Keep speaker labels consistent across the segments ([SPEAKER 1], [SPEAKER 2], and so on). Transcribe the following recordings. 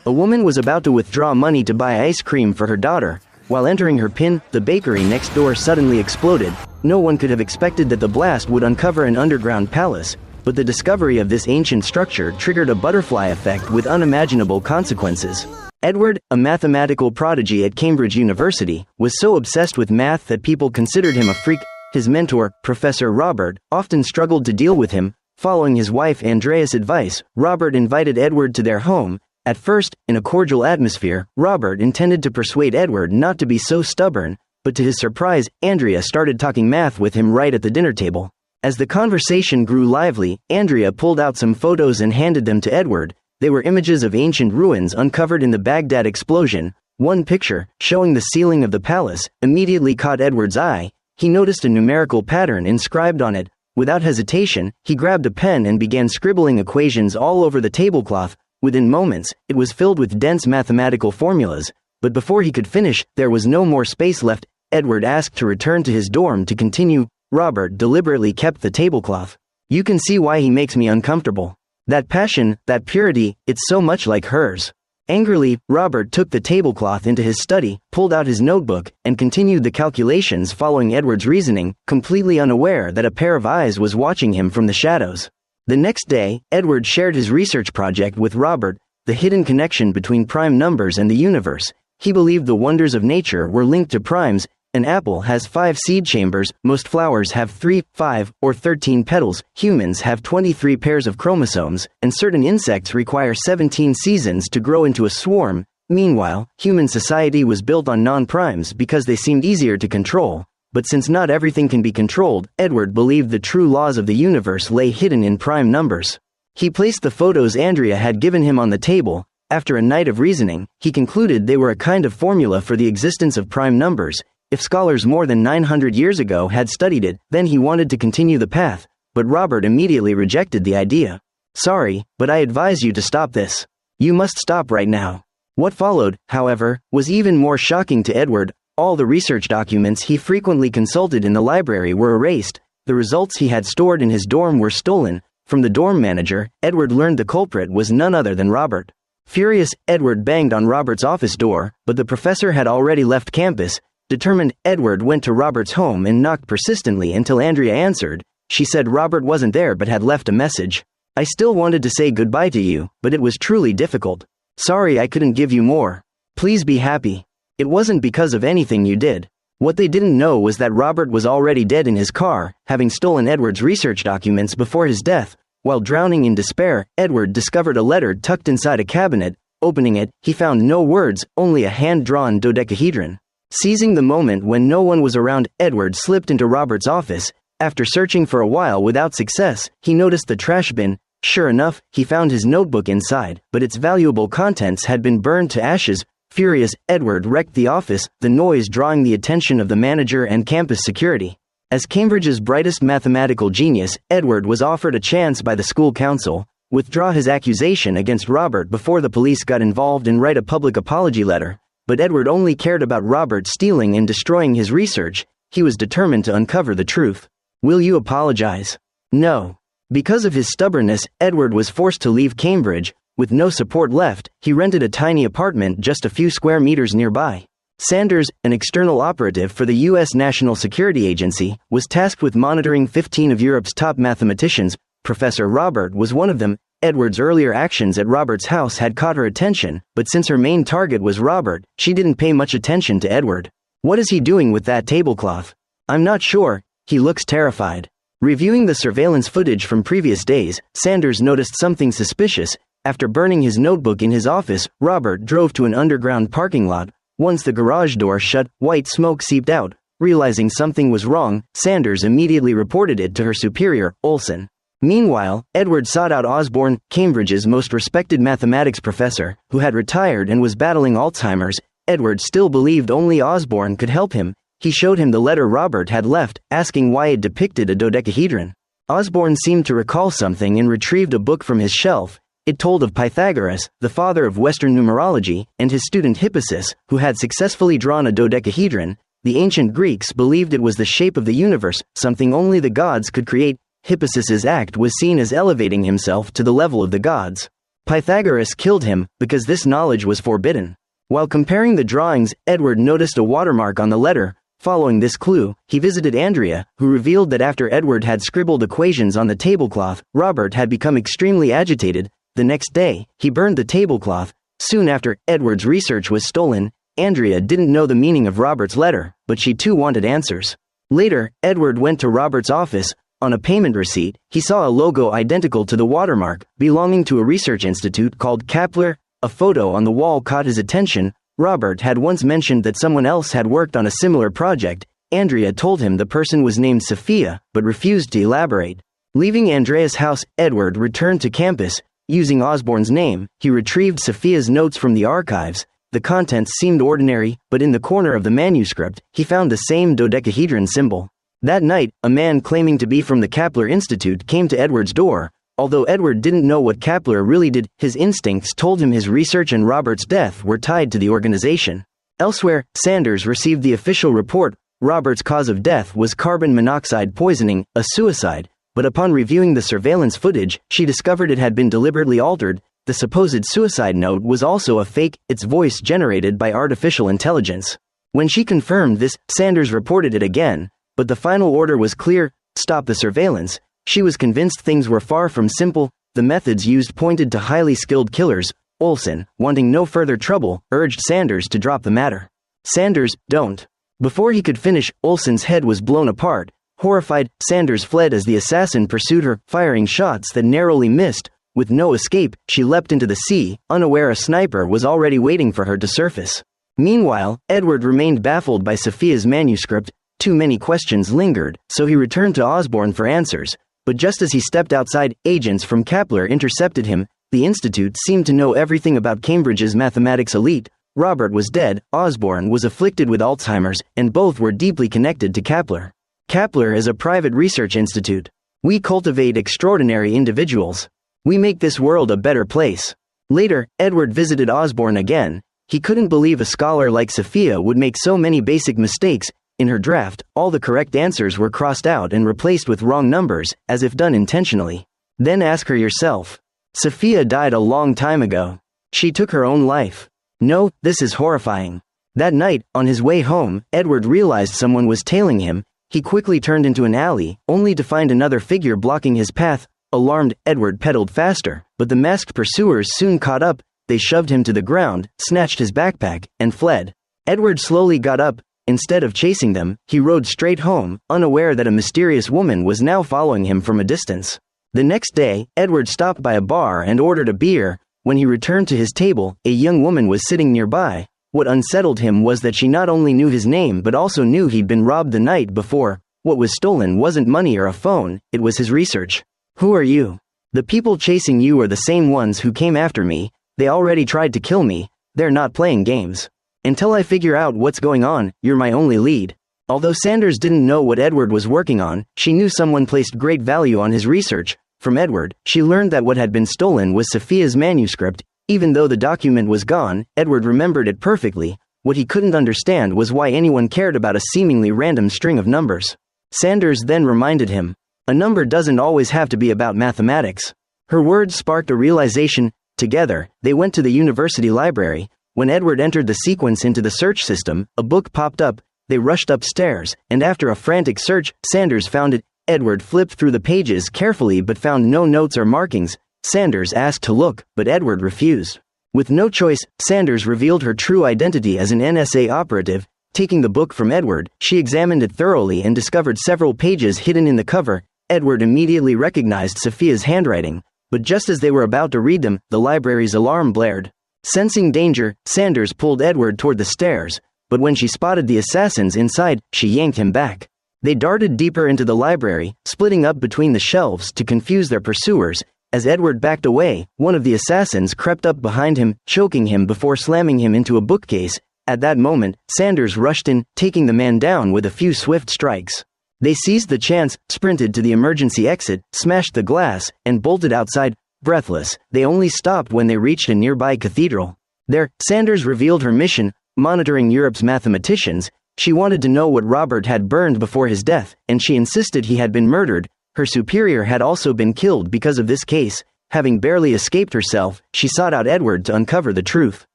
[SPEAKER 1] A woman was about to withdraw money to buy ice cream for her daughter. While entering her PIN, the bakery next door suddenly exploded. No one could have expected that the blast would uncover an underground palace, but the discovery of this ancient structure triggered a butterfly effect with unimaginable consequences. Edward, a mathematical prodigy at Cambridge University, was so obsessed with math that people considered him a freak. His mentor, Professor Robert, often struggled to deal with him. Following his wife Andrea's advice, Robert invited Edward to their home. At first, in a cordial atmosphere, Robert intended to persuade Edward not to be so stubborn, but to his surprise, Andrea started talking math with him right at the dinner table. As the conversation grew lively, Andrea pulled out some photos and handed them to Edward. They were images of ancient ruins uncovered in the Baghdad explosion. One picture, showing the ceiling of the palace, immediately caught Edward's eye. He noticed a numerical pattern inscribed on it. Without hesitation, he grabbed a pen and began scribbling equations all over the tablecloth. Within moments, it was filled with dense mathematical formulas, but before he could finish, there was no more space left. Edward asked to return to his dorm to continue. Robert deliberately kept the tablecloth. You can see why he makes me uncomfortable. That passion, that purity, it's so much like hers. Angrily, Robert took the tablecloth into his study, pulled out his notebook, and continued the calculations following Edward's reasoning, completely unaware that a pair of eyes was watching him from the shadows. The next day, Edward shared his research project with Robert, the hidden connection between prime numbers and the universe. He believed the wonders of nature were linked to primes. An apple has 5 seed chambers, most flowers have 3, 5, or 13 petals, humans have 23 pairs of chromosomes, and certain insects require 17 seasons to grow into a swarm. Meanwhile, human society was built on non-primes because they seemed easier to control. But since not everything can be controlled, Edward believed the true laws of the universe lay hidden in prime numbers. He placed the photos Andrea had given him on the table. After a night of reasoning, he concluded they were a kind of formula for the existence of prime numbers. If scholars more than 900 years ago had studied it, then he wanted to continue the path, but Robert immediately rejected the idea. Sorry, but I advise you to stop this. You must stop right now. What followed, however, was even more shocking to Edward. All the research documents he frequently consulted in the library were erased. The results he had stored in his dorm were stolen. From the dorm manager, Edward learned the culprit was none other than Robert. Furious, Edward banged on Robert's office door, but the professor had already left campus. Determined, Edward went to Robert's home and knocked persistently until Andrea answered. She said Robert wasn't there but had left a message. I still wanted to say goodbye to you, but it was truly difficult. Sorry I couldn't give you more. Please be happy. It wasn't because of anything you did. What they didn't know was that Robert was already dead in his car, having stolen Edward's research documents before his death. While drowning in despair, Edward discovered a letter tucked inside a cabinet. Opening it, he found no words, only a hand-drawn dodecahedron. Seizing the moment when no one was around, Edward slipped into Robert's office. After searching for a while without success, he noticed the trash bin. Sure enough, he found his notebook inside, but its valuable contents had been burned to ashes. Furious, Edward wrecked the office, the noise drawing the attention of the manager and campus security. As Cambridge's brightest mathematical genius, Edward was offered a chance by the school council. Withdraw his accusation against Robert before the police got involved and write a public apology letter. But Edward only cared about Robert stealing and destroying his research. He was determined to uncover the truth. Will you apologize? No. Because of his stubbornness, Edward was forced to leave Cambridge. With no support left, he rented a tiny apartment just a few square meters nearby. Sanders, an external operative for the U.S. National Security Agency, was tasked with monitoring 15 of Europe's top mathematicians. Professor Robert was one of them. Edward's earlier actions at Robert's house had caught her attention, but since her main target was Robert, she didn't pay much attention to Edward. What is he doing with that tablecloth? I'm not sure. He looks terrified. Reviewing the surveillance footage from previous days, Sanders noticed something suspicious. After burning his notebook in his office, Robert drove to an underground parking lot. Once the garage door shut, white smoke seeped out. Realizing something was wrong, Sanders immediately reported it to her superior, Olson. Meanwhile, Edward sought out Osborne, Cambridge's most respected mathematics professor, who had retired and was battling Alzheimer's. Edward still believed only Osborne could help him. He showed him the letter Robert had left, asking why it depicted a dodecahedron. Osborne seemed to recall something and retrieved a book from his shelf. It told of Pythagoras, the father of Western numerology, and his student Hippasus, who had successfully drawn a dodecahedron. The ancient Greeks believed it was the shape of the universe, something only the gods could create. Hippasus's act was seen as elevating himself to the level of the gods. Pythagoras killed him because this knowledge was forbidden. While comparing the drawings, Edward noticed a watermark on the letter. Following this clue, he visited Andrea, who revealed that after Edward had scribbled equations on the tablecloth, Robert had become extremely agitated. The next day, he burned the tablecloth. Soon after, Edward's research was stolen. Andrea didn't know the meaning of Robert's letter, but she too wanted answers. Later, Edward went to Robert's office. On a payment receipt, he saw a logo identical to the watermark, belonging to a research institute called Kepler. A photo on the wall caught his attention. Robert had once mentioned that someone else had worked on a similar project. Andrea told him the person was named Sophia, but refused to elaborate. Leaving Andrea's house, Edward returned to campus. Using Osborne's name, he retrieved Sophia's notes from the archives. The contents seemed ordinary, but in the corner of the manuscript, he found the same dodecahedron symbol. That night, a man claiming to be from the Kepler Institute came to Edward's door. Although Edward didn't know what Kepler really did, his instincts told him his research and Robert's death were tied to the organization. Elsewhere, Sanders received the official report. Robert's cause of death was carbon monoxide poisoning, a suicide, but upon reviewing the surveillance footage, she discovered it had been deliberately altered. The supposed suicide note was also a fake, its voice generated by artificial intelligence. When she confirmed this, Sanders reported it again, but the final order was clear: stop the surveillance. She was convinced things were far from simple. The methods used pointed to highly skilled killers. Olson, wanting no further trouble, urged Sanders to drop the matter. Sanders, don't. Before he could finish, Olson's head was blown apart. Horrified, Sanders fled as the assassin pursued her, firing shots that narrowly missed. With no escape, she leapt into the sea, unaware a sniper was already waiting for her to surface. Meanwhile, Edward remained baffled by Sophia's manuscript. Too many questions lingered, so he returned to Osborne for answers. But just as he stepped outside, agents from Kepler intercepted him. The institute seemed to know everything about Cambridge's mathematics elite. Robert was dead, Osborne was afflicted with Alzheimer's, and both were deeply connected to Kepler. Kepler is a private research institute. We cultivate extraordinary individuals. We make this world a better place. Later, Edward visited Osborne again. He couldn't believe a scholar like Sophia would make so many basic mistakes. In her draft, all the correct answers were crossed out and replaced with wrong numbers, as if done intentionally. Then ask her yourself. Sophia died a long time ago. She took her own life. No, this is horrifying. That night, on his way home, Edward realized someone was tailing him. He quickly turned into an alley, only to find another figure blocking his path. Alarmed, Edward pedaled faster, but the masked pursuers soon caught up. They shoved him to the ground, snatched his backpack, and fled. Edward slowly got up. Instead of chasing them, he rode straight home, unaware that a mysterious woman was now following him from a distance. The next day, Edward stopped by a bar and ordered a beer. When he returned to his table, a young woman was sitting nearby. What unsettled him was that she not only knew his name but also knew he'd been robbed the night before. What was stolen wasn't money or a phone, it was his research. Who are you? The people chasing you are the same ones who came after me. They already tried to kill me. They're not playing games. Until I figure out what's going on, you're my only lead. Although Sanders didn't know what Edward was working on, she knew someone placed great value on his research. From Edward, she learned that what had been stolen was Sophia's manuscript. Even though the document was gone, Edward remembered it perfectly. What he couldn't understand was why anyone cared about a seemingly random string of numbers. Sanders then reminded him, a number doesn't always have to be about mathematics. Her words sparked a realization. Together, they went to the university library. When Edward entered the sequence into the search system, a book popped up. They rushed upstairs, and after a frantic search, Sanders found it. Edward flipped through the pages carefully but found no notes or markings. Sanders asked to look, but Edward refused. With no choice, Sanders revealed her true identity as an NSA operative. Taking the book from Edward, she examined it thoroughly and discovered several pages hidden in the cover. Edward immediately recognized Sophia's handwriting, but just as they were about to read them, the library's alarm blared. Sensing danger, Sanders pulled Edward toward the stairs, but when she spotted the assassins inside, she yanked him back. They darted deeper into the library, splitting up between the shelves to confuse their pursuers. As Edward backed away, one of the assassins crept up behind him, choking him before slamming him into a bookcase. At that moment, Sanders rushed in, taking the man down with a few swift strikes. They seized the chance, sprinted to the emergency exit, smashed the glass, and bolted outside. Breathless, they only stopped when they reached a nearby cathedral. There, Sanders revealed her mission, monitoring Europe's mathematicians. She wanted to know what Robert had burned before his death, and she insisted he had been murdered. Her superior had also been killed because of this case. having barely escaped herself, she sought out Edward to uncover the truth.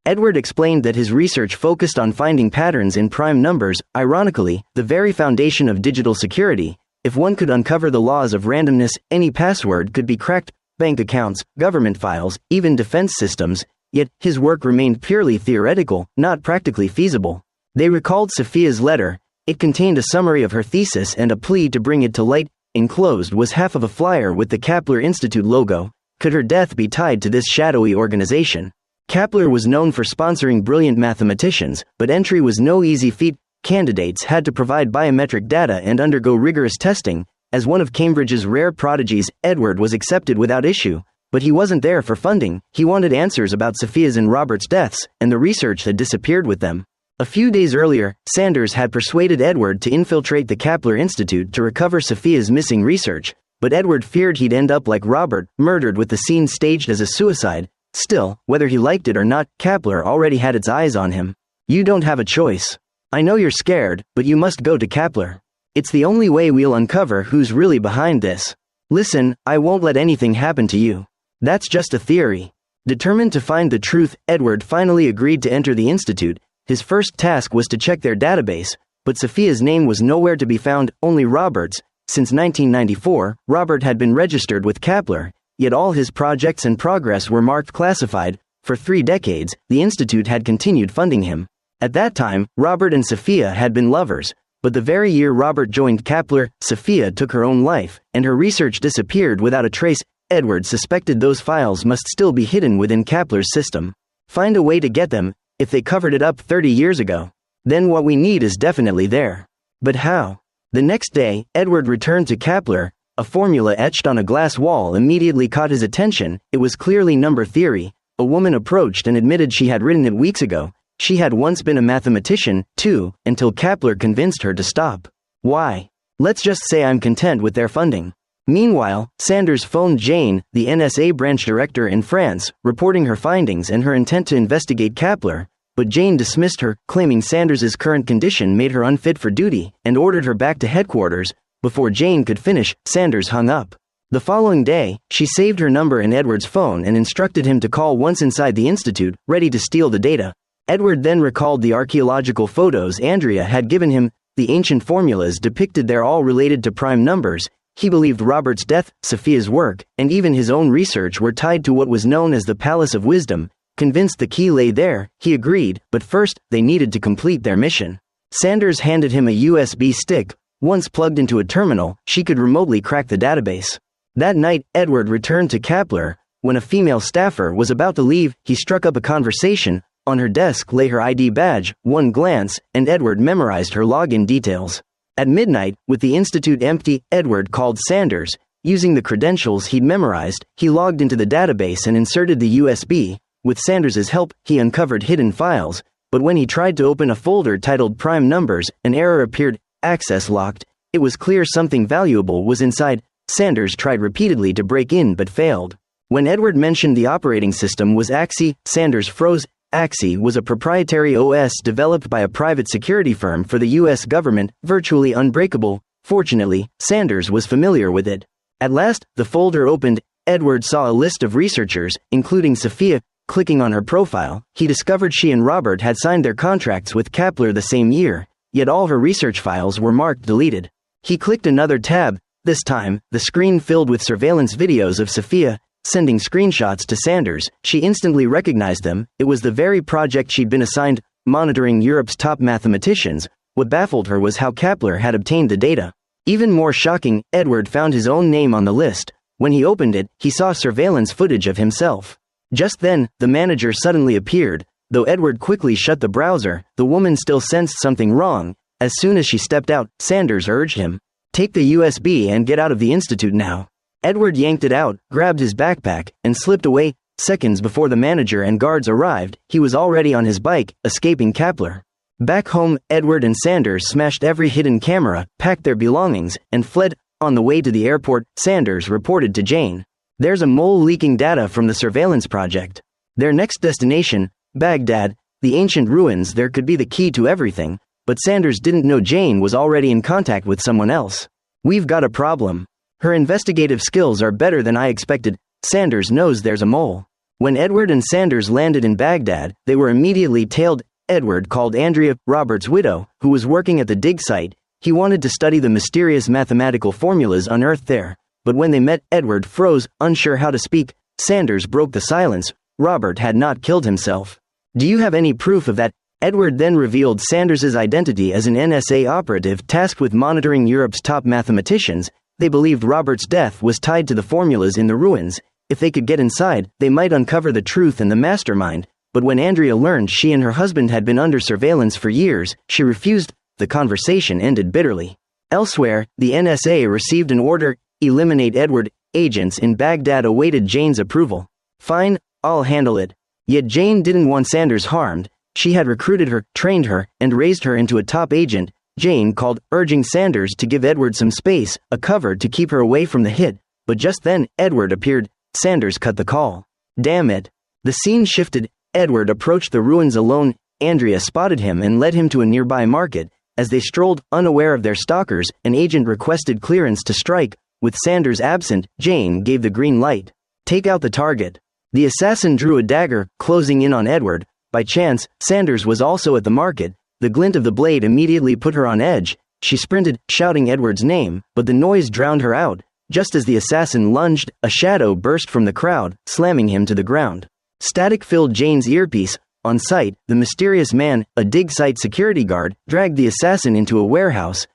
[SPEAKER 1] Edward explained that his research focused on finding patterns in prime numbers, ironically, the very foundation of digital security. If one could uncover the laws of randomness, any password could be cracked, bank accounts, government files, even defense systems, yet his work remained purely theoretical, not practically feasible. They recalled Sophia's letter. It contained a summary of her thesis and a plea to bring it to light. Enclosed was half of a flyer with the Kapler Institute logo. Could her death be tied to this shadowy organization? Kapler was known for sponsoring brilliant mathematicians, but entry was no easy feat. Candidates had to provide biometric data and undergo rigorous testing. As one of Cambridge's rare prodigies, Edward was accepted without issue. But he wasn't there for funding. He wanted answers about Sophia's and Robert's deaths, and the research had disappeared with them. A few days earlier, Sanders had persuaded Edward to infiltrate the Kapler Institute to recover Sophia's missing research, but Edward feared he'd end up like Robert, murdered with the scene staged as a suicide. Still, whether he liked it or not, Kapler already had its eyes on him. You don't have a choice. I know you're scared, but you must go to Kapler. It's the only way we'll uncover who's really behind this. Listen, I won't let anything happen to you. That's just a theory. Determined to find the truth, Edward finally agreed to enter the institute. His first task was to check their database, but Sophia's name was nowhere to be found, only Robert's. Since 1994, Robert had been registered with Kapler, yet all his projects and progress were marked classified. For 3 decades, the institute had continued funding him. At that time, Robert and Sophia had been lovers, but the very year Robert joined Kapler, Sophia took her own life, and her research disappeared without a trace. Edward suspected those files must still be hidden within Kapler's system. Find a way to get them. If they covered it up 30 years ago, then what we need is definitely there. But how? The next day, Edward returned to Kapler. A formula etched on a glass wall immediately caught his attention. It was clearly number theory. A woman approached and admitted she had written it weeks ago. She had once been a mathematician, too, until Kapler convinced her to stop. Why? Let's just say I'm content with their funding. Meanwhile, Sanders phoned Jane, the NSA branch director in France, reporting her findings and her intent to investigate Kapler, but Jane dismissed her, claiming Sanders's current condition made her unfit for duty, and ordered her back to headquarters. Before Jane could finish, Sanders hung up. The following day, she saved her number in Edward's phone and instructed him to call once inside the institute, ready to steal the data. Edward then recalled the archaeological photos Andrea had given him. The ancient formulas depicted there all related to prime numbers. He believed Robert's death, Sophia's work, and even his own research were tied to what was known as the Palace of Wisdom. Convinced the key lay there, he agreed, but first, they needed to complete their mission. Sanders handed him a USB stick. Once plugged into a terminal, she could remotely crack the database. That night, Edward returned to Kapler. When a female staffer was about to leave, he struck up a conversation. On her desk lay her ID badge. One glance, and Edward memorized her login details. At midnight, with the institute empty, Edward called Sanders. Using the credentials he'd memorized, he logged into the database and inserted the USB. With Sanders's help, he uncovered hidden files, but when he tried to open a folder titled Prime Numbers, an error appeared, access locked. It was clear something valuable was inside. Sanders tried repeatedly to break in but failed. When Edward mentioned the operating system was AXI, Sanders froze. AXI was a proprietary OS developed by a private security firm for the US government, virtually unbreakable. Fortunately, Sanders was familiar with it. At last, the folder opened. Edward saw a list of researchers, including Sophia. Clicking on her profile, he discovered she and Robert had signed their contracts with Kapler the same year, yet all her research files were marked deleted. He clicked another tab. This time, the screen filled with surveillance videos of Sophia. Sending screenshots to Sanders, she instantly recognized them. It was the very project she'd been assigned, monitoring Europe's top mathematicians. What baffled her was how Kapler had obtained the data. Even more shocking, Edward found his own name on the list. When he opened it, he saw surveillance footage of himself. Just then, the manager suddenly appeared. Though Edward quickly shut the browser, the woman still sensed something wrong. As soon as she stepped out, Sanders urged him, "Take the USB and get out of the institute now." Edward yanked it out, grabbed his backpack, and slipped away. Seconds before the manager and guards arrived, he was already on his bike, escaping Kapler. Back home, Edward and Sanders smashed every hidden camera, packed their belongings, and fled. On the way to the airport, Sanders reported to Jane, "There's a mole leaking data from the surveillance project." Their next destination, Baghdad, the ancient ruins. There could be the key to everything, but Sanders didn't know Jane was already in contact with someone else. "We've got a problem. Her investigative skills are better than I expected." Sanders knows there's a mole. When Edward and Sanders landed in Baghdad, they were immediately tailed. Edward called Andrea, Robert's widow, who was working at the dig site. He wanted to study the mysterious mathematical formulas unearthed there. But when they met, Edward froze, unsure how to speak. Sanders broke the silence. Robert had not killed himself. Do you have any proof of that? Edward then revealed Sanders's identity as an NSA operative tasked with monitoring Europe's top mathematicians. They believed Robert's death was tied to the formulas in the ruins. If they could get inside, they might uncover the truth and the mastermind. But when Andrea learned she and her husband had been under surveillance for years, she refused. The conversation ended bitterly. Elsewhere, the NSA received an order: eliminate Edward. Agents in Baghdad awaited Jane's approval. Fine, I'll handle it. Yet Jane didn't want Sanders harmed. She had recruited her, trained her, and raised her into a top agent. Jane called, urging Sanders to give Edward some space, a cover to keep her away from the hit. But just then, Edward appeared. Sanders cut the call. Damn it. The scene shifted. Edward approached the ruins alone. Andrea spotted him and led him to a nearby market. As they strolled, unaware of their stalkers, an agent requested clearance to strike. With Sanders absent, Jane gave the green light. Take out the target. The assassin drew a dagger, closing in on Edward. By chance, Sanders was also at the market. The glint of the blade immediately put her on edge. She sprinted, shouting Edward's name, but the noise drowned her out. Just as the assassin lunged, a shadow burst from the crowd, slamming him to the ground. Static filled Jane's earpiece. On site, the mysterious man, a dig site security guard, dragged the assassin into a warehouse.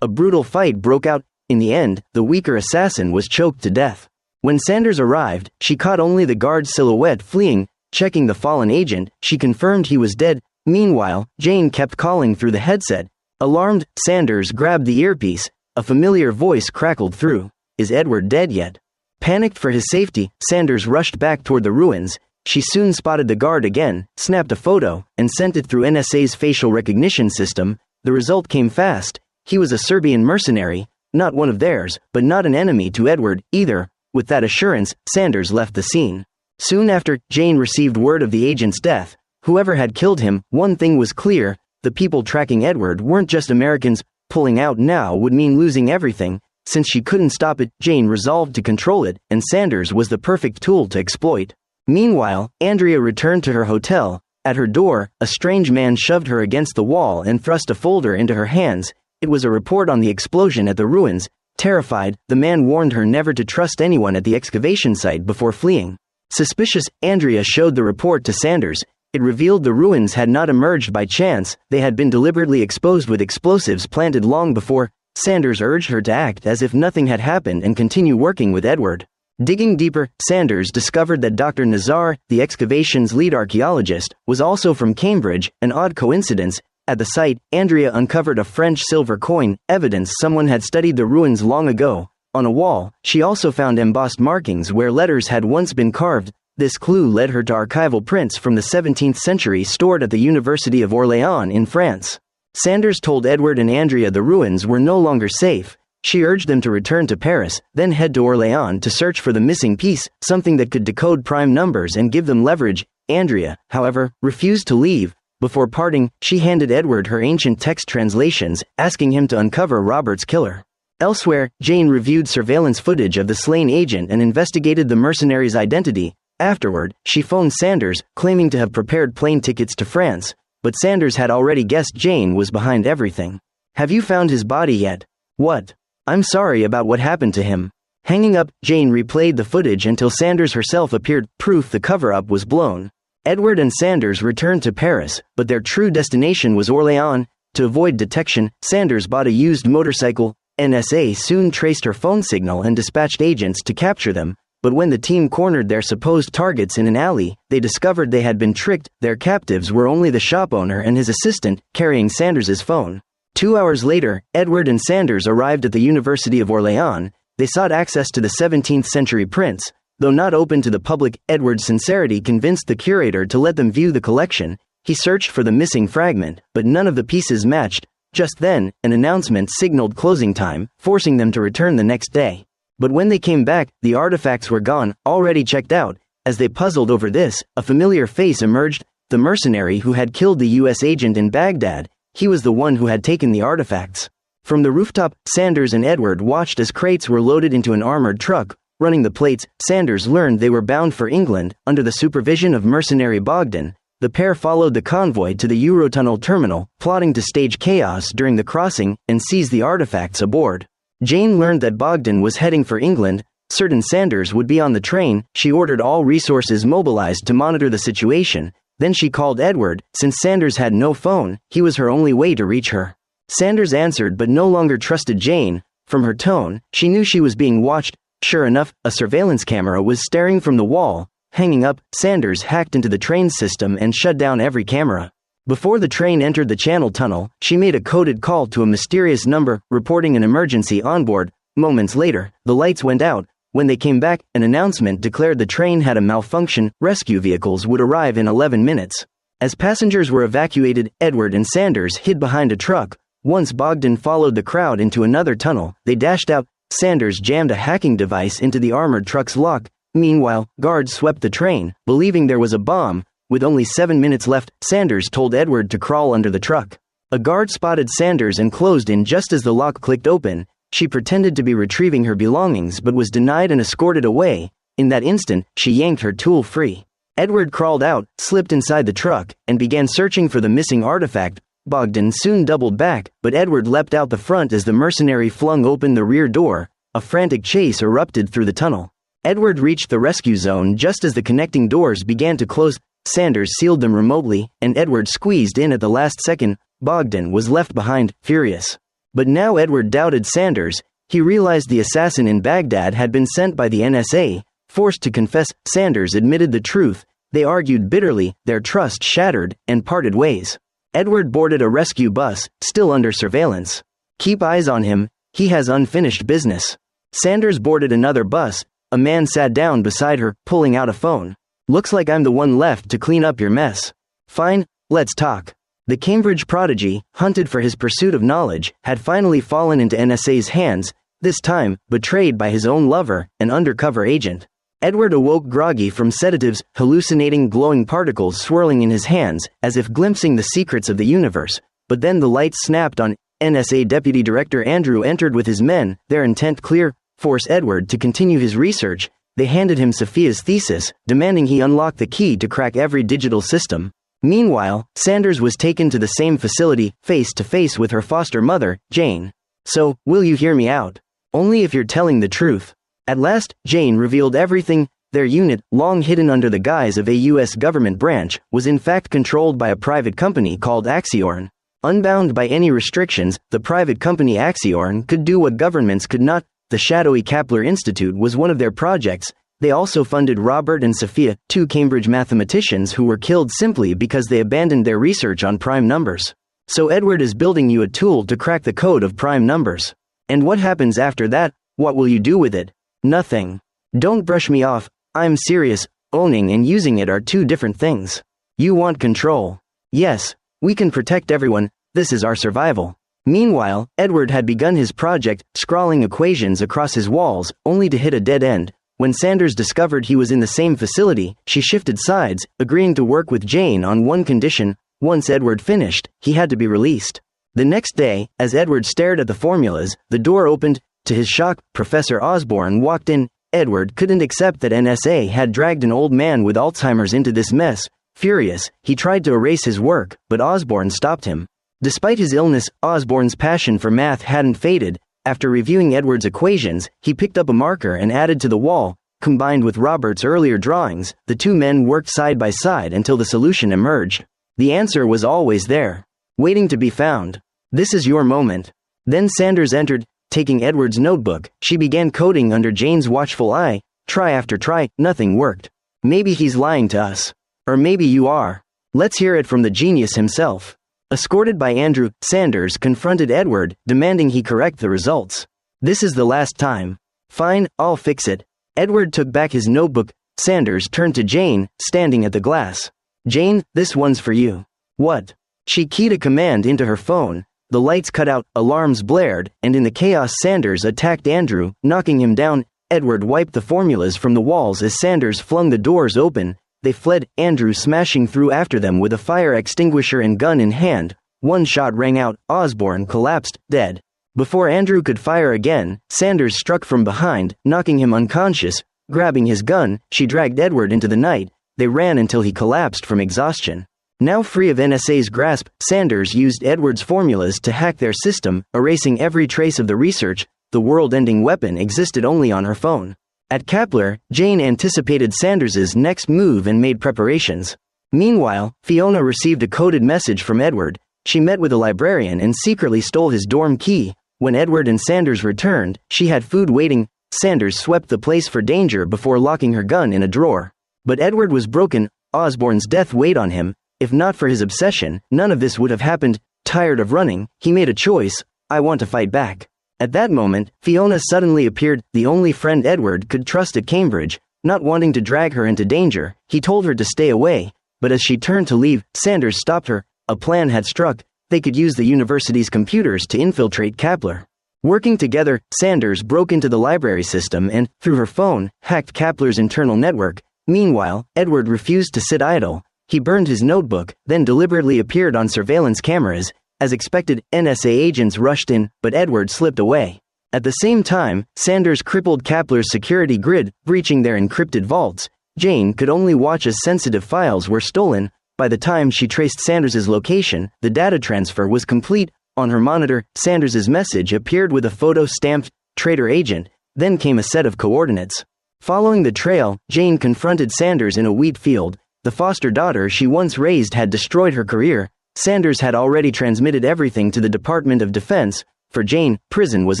[SPEAKER 1] A brutal fight broke out. In the end, the weaker assassin was choked to death. When Sanders arrived, she caught only the guard's silhouette fleeing. Checking the fallen agent, she confirmed he was dead. Meanwhile, Jane kept calling through the headset. Alarmed, Sanders grabbed the earpiece. A familiar voice crackled through. Is Edward dead yet? Panicked for his safety, Sanders rushed back toward the ruins. She soon spotted the guard again, snapped a photo, and sent it through NSA's facial recognition system. The result came fast. He was a Serbian mercenary, not one of theirs, but not an enemy to Edward either. With that assurance, Sanders left the scene. Soon after, Jane received word of the agent's death. Whoever had killed him, one thing was clear: the people tracking Edward weren't just Americans. Pulling out now would mean losing everything. Since she couldn't stop it, Jane resolved to control it, and Sanders was the perfect tool to exploit. Meanwhile, Andrea returned to her hotel. At her door, a strange man shoved her against the wall and thrust a folder into her hands. It was a report on the explosion at the ruins. Terrified, the man warned her never to trust anyone at the excavation site before fleeing. Suspicious, Andrea showed the report to Sanders. It revealed the ruins had not emerged by chance. They had been deliberately exposed with explosives planted long before. Sanders urged her to act as if nothing had happened and continue working with Edward. Digging deeper, Sanders discovered that Dr. Nazar, the excavation's lead archaeologist, was also from Cambridge. An odd coincidence. At the site, Andrea uncovered a French silver coin, evidence someone had studied the ruins long ago. On a wall, she also found embossed markings where letters had once been carved. This clue led her to archival prints from the 17th century stored at the University of Orléans in France. Sanders told Edward and Andrea the ruins were no longer safe. She urged them to return to Paris, then head to Orléans to search for the missing piece, something that could decode prime numbers and give them leverage. Andrea, however, refused to leave. Before parting, she handed Edward her ancient text translations, asking him to uncover Robert's killer. Elsewhere, Jane reviewed surveillance footage of the slain agent and investigated the mercenary's identity. Afterward, she phoned Sanders, claiming to have prepared plane tickets to France. But Sanders had already guessed Jane was behind everything. Have you found his body yet? What? I'm sorry about what happened to him. Hanging up, Jane replayed the footage until Sanders herself appeared, proof the cover-up was blown. Edward and Sanders returned to Paris, but their true destination was Orléans. To avoid detection, Sanders bought a used motorcycle. NSA soon traced her phone signal and dispatched agents to capture them. But when the team cornered their supposed targets in an alley, they discovered they had been tricked. Their captives were only the shop owner and his assistant, carrying Sanders's phone. 2 hours later, Edward and Sanders arrived at the University of Orléans. They sought access to the 17th century prints. Though not open to the public, Edward's sincerity convinced the curator to let them view the collection. He searched for the missing fragment, but none of the pieces matched. Just then, an announcement signaled closing time, forcing them to return the next day. But when they came back, the artifacts were gone, already checked out. As they puzzled over this, a familiar face emerged: the mercenary who had killed the U.S. agent in Baghdad. He was the one who had taken the artifacts. From the rooftop, Sanders and Edward watched as crates were loaded into an armored truck. Running the plates, Sanders learned they were bound for England. Under the supervision of mercenary Bogdan, the pair followed the convoy to the Eurotunnel terminal, plotting to stage chaos during the crossing and seize the artifacts aboard. Jane learned that Bogdan was heading for England. Certain Sanders would be on the train. She ordered all resources mobilized to monitor the situation. Then she called Edward. Since Sanders had no phone, he was her only way to reach her. Sanders answered but no longer trusted Jane. From her tone, she knew she was being watched. Sure enough, a surveillance camera was staring from the wall. Hanging up, Sanders hacked into the train system and shut down every camera. Before the train entered the Channel Tunnel, she made a coded call to a mysterious number, reporting an emergency on board. Moments later, the lights went out. When they came back, an announcement declared the train had a malfunction. Rescue vehicles would arrive in 11 minutes. As passengers were evacuated, Edward and Sanders hid behind a truck. Once Bogdan followed the crowd into another tunnel, they dashed out. Sanders jammed a hacking device into the armored truck's lock. Meanwhile, guards swept the train, believing there was a bomb. With only 7 minutes left, Sanders told Edward to crawl under the truck. A guard spotted Sanders and closed in just as the lock clicked open. She pretended to be retrieving her belongings but was denied and escorted away. In that instant, she yanked her tool free. Edward crawled out, slipped inside the truck, and began searching for the missing artifact. Bogdan soon doubled back, but Edward leapt out the front as the mercenary flung open the rear door. A frantic chase erupted through the tunnel. Edward reached the rescue zone just as the connecting doors began to close. Sanders sealed them remotely, and Edward squeezed in at the last second. Bogdan was left behind, furious. But now Edward doubted Sanders. He realized the assassin in Baghdad had been sent by the NSA. Forced to confess, Sanders admitted the truth. They argued bitterly, their trust shattered, and parted ways. Edward boarded a rescue bus, still under surveillance. Keep eyes on him, he has unfinished business. Sanders boarded another bus. A man sat down beside her, pulling out a phone. Looks like I'm the one left to clean up your mess. Fine, let's talk. The Cambridge prodigy, hunted for his pursuit of knowledge, had finally fallen into NSA's hands, this time betrayed by his own lover, an undercover agent. Edward awoke groggy from sedatives, hallucinating glowing particles swirling in his hands, as if glimpsing the secrets of the universe. But then the lights snapped on. NSA Deputy Director Andrew entered with his men, their intent clear: force Edward to continue his research. They handed him Sophia's thesis, demanding he unlock the key to crack every digital system. Meanwhile, Sanders was taken to the same facility, face to face with her foster mother, Jane. So, will you hear me out? Only if you're telling the truth. At last, Jane revealed everything. Their unit, long hidden under the guise of a U.S. government branch, was in fact controlled by a private company called Axiorn. Unbound by any restrictions, the private company Axiorn could do what governments could not. The shadowy Kapler Institute was one of their projects. They also funded Robert and Sophia, two Cambridge mathematicians who were killed simply because they abandoned their research on prime numbers. So Edward is building you a tool to crack the code of prime numbers. And what happens after that? What will you do with it? Nothing. Don't brush me off, I'm serious. Owning and using it are two different things. You want control. Yes, we can protect everyone, this is our survival. Meanwhile, Edward had begun his project, scrawling equations across his walls, only to hit a dead end. When Sanders discovered he was in the same facility, she shifted sides, agreeing to work with Jane on one condition: once Edward finished, he had to be released. The next day, as Edward stared at the formulas, the door opened. To his shock, Professor Osborne walked in. Edward couldn't accept that NSA had dragged an old man with Alzheimer's into this mess. Furious, he tried to erase his work, but Osborne stopped him. Despite his illness, Osborne's passion for math hadn't faded. After reviewing Edward's equations, he picked up a marker and added to the wall. Combined with Robert's earlier drawings, the two men worked side by side until the solution emerged. The answer was always there, waiting to be found. This is your moment. Then Sanders entered. Taking Edward's notebook, she began coding under Jane's watchful eye. Try after try, nothing worked. Maybe he's lying to us. Or maybe you are. Let's hear it from the genius himself. Escorted by Andrew, Sanders confronted Edward, demanding he correct the results. This is the last time. Fine, I'll fix it. Edward took back his notebook. Sanders turned to Jane, standing at the glass. Jane, this one's for you. What? She keyed a command into her phone. The lights cut out, alarms blared, and in the chaos Sanders attacked Andrew, knocking him down. Edward wiped the formulas from the walls as Sanders flung the doors open. They fled, Andrew smashing through after them with a fire extinguisher and gun in hand. One shot rang out, Osborne collapsed, dead. Before Andrew could fire again, Sanders struck from behind, knocking him unconscious. Grabbing his gun, she dragged Edward into the night. They ran until he collapsed from exhaustion. Now free of NSA's grasp, Sanders used Edward's formulas to hack their system, erasing every trace of the research. The world-ending weapon existed only on her phone. At Kepler, Jane anticipated Sanders's next move and made preparations. Meanwhile, Fiona received a coded message from Edward. She met with a librarian and secretly stole his dorm key. When Edward and Sanders returned, she had food waiting. Sanders swept the place for danger before locking her gun in a drawer. But Edward was broken. Osborne's death weighed on him. If not for his obsession, none of this would have happened. Tired of running, he made a choice. I want to fight back. At that moment, Fiona suddenly appeared, the only friend Edward could trust at Cambridge. Not wanting to drag her into danger, he told her to stay away. But as she turned to leave, Sanders stopped her. A plan had struck. They could use the university's computers to infiltrate Kepler. Working together, Sanders broke into the library system and, through her phone, hacked Kepler's internal network. Meanwhile, Edward refused to sit idle. He burned his notebook, then deliberately appeared on surveillance cameras. As expected, NSA agents rushed in, but Edward slipped away. At the same time, Sanders crippled Kepler's security grid, breaching their encrypted vaults. Jane could only watch as sensitive files were stolen. By the time she traced Sanders's location, the data transfer was complete. On her monitor, Sanders's message appeared with a photo stamped, "Traitor Agent." Then came a set of coordinates. Following the trail, Jane confronted Sanders in a wheat field. The foster daughter she once raised had destroyed her career. Sanders had already transmitted everything to the Department of Defense. For Jane, prison was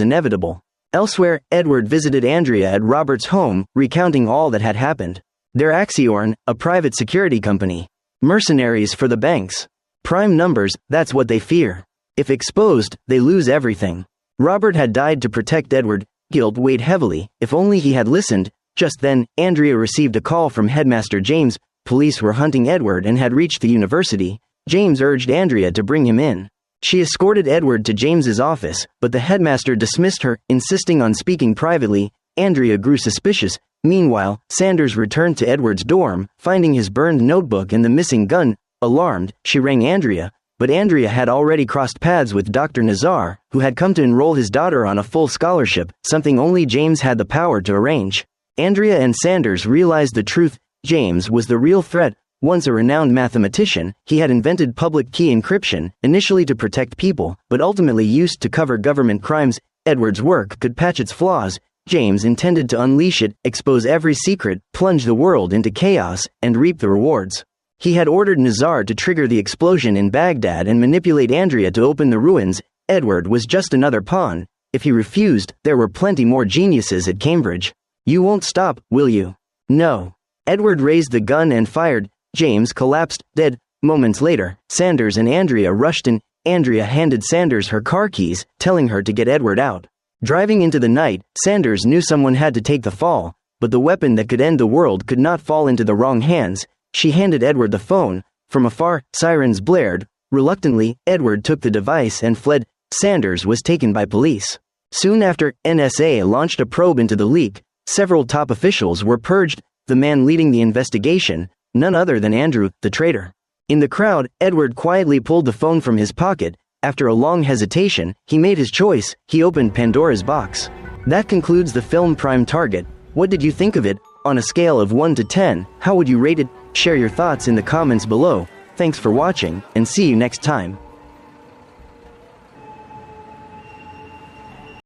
[SPEAKER 1] inevitable. Elsewhere, Edward visited Andrea at Robert's home, recounting all that had happened. They're Axiorn, a private security company. Mercenaries for the banks. Prime numbers, that's what they fear. If exposed, they lose everything. Robert had died to protect Edward. Guilt weighed heavily. If only he had listened. Just then, Andrea received a call from Headmaster James. Police were hunting Edward and had reached the university. James urged Andrea to bring him in. She escorted Edward to James's office, but the headmaster dismissed her, insisting on speaking privately. Andrea grew suspicious. Meanwhile, Sanders returned to Edward's dorm, finding his burned notebook and the missing gun. Alarmed, she rang Andrea, but Andrea had already crossed paths with Dr. Nazar, who had come to enroll his daughter on a full scholarship, something only James had the power to arrange. Andrea and Sanders realized the truth. James was the real threat. Once a renowned mathematician, he had invented public key encryption, initially to protect people, but ultimately used to cover government crimes. Edward's work could patch its flaws. James intended to unleash it, expose every secret, plunge the world into chaos, and reap the rewards. He had ordered Nazar to trigger the explosion in Baghdad and manipulate Andrea to open the ruins. Edward was just another pawn. If he refused, there were plenty more geniuses at Cambridge. You won't stop, will you? No. Edward raised the gun and fired. James collapsed, dead. Moments later, Sanders and Andrea rushed in. Andrea handed Sanders her car keys, telling her to get Edward out. Driving into the night, Sanders knew someone had to take the fall, but the weapon that could end the world could not fall into the wrong hands. She handed Edward the phone. From afar, sirens blared. Reluctantly, Edward took the device and fled. Sanders was taken by police. Soon after, NSA launched a probe into the leak. Several top officials were purged. The man leading the investigation, none other than Andrew, the traitor. In the crowd, Edward quietly pulled the phone from his pocket. After a long hesitation, he made his choice. He opened Pandora's box. That concludes the film Prime Target. What did you think of it? On a scale of 1 to 10, how would you rate it? Share your thoughts in the comments below. Thanks for watching, and see you next time.